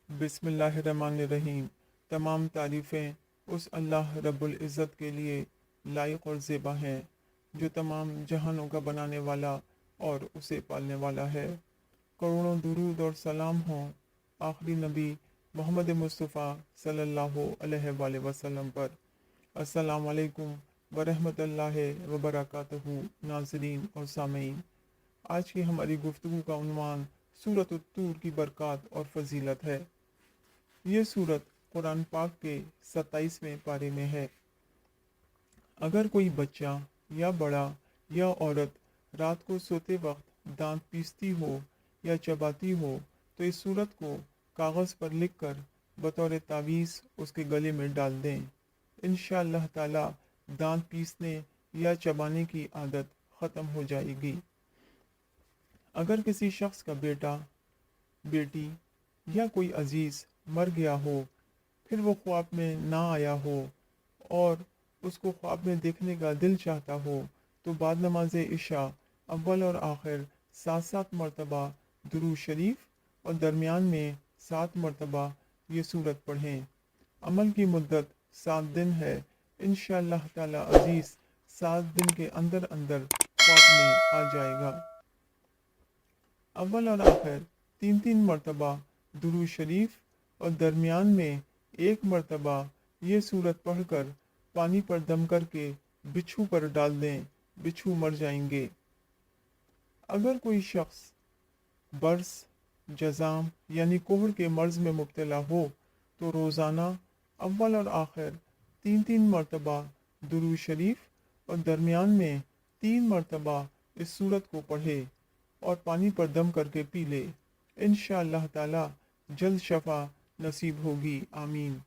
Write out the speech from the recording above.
بسم اللہ الرحمن الرحیم۔ تمام تعریفیں اس اللہ رب العزت کے لیے لائق اور زیبا ہیں جو تمام جہانوں کا بنانے والا اور اسے پالنے والا ہے۔ کروڑوں درود اور سلام ہوں آخری نبی محمد مصطفیٰ صلی اللہ علیہ وآلہ وسلم پر۔ السلام علیکم ورحمۃ اللہ وبرکاتہ ناظرین اور سامعین۔ آج کی ہماری گفتگو کا عنوان سورۃ الطور کی برکات اور فضیلت ہے۔ یہ سورت قرآن پاک کے 27ویں پارے میں ہے۔ اگر کوئی بچہ یا بڑا یا عورت رات کو سوتے وقت دانت پیستی ہو یا چباتی ہو تو اس سورت کو کاغذ پر لکھ کر بطور تعویذ اس کے گلے میں ڈال دیں۔ انشاءاللہ تعالی دانت پیسنے یا چبانے کی عادت ختم ہو جائے گی۔ اگر کسی شخص کا بیٹا، بیٹی یا کوئی عزیز مر گیا ہو، پھر وہ خواب میں نہ آیا ہو اور اس کو خواب میں دیکھنے کا دل چاہتا ہو تو بعد نماز عشاء اول اور آخر 7 مرتبہ درود شریف اور درمیان میں 7 مرتبہ یہ سورت پڑھیں۔ عمل کی مدت 7 دن ہے۔ انشاءاللہ تعالی عزیز 7 دن کے اندر اندر خواب میں آ جائے گا۔ اول اور آخر 3 مرتبہ درود شریف اور درمیان میں 1 مرتبہ یہ سورت پڑھ کر پانی پر دم کر کے بچھو پر ڈال دیں، بچھو مر جائیں گے۔ اگر کوئی شخص برس، جذام یعنی کوہر کے مرض میں مبتلا ہو تو روزانہ اول اور آخر 3 مرتبہ درود شریف اور درمیان میں 3 مرتبہ اس سورت کو پڑھے اور پانی پر دم کر کے پی لے۔ انشاءاللہ تعالی جلد شفا نصیب ہوگی۔ آمین۔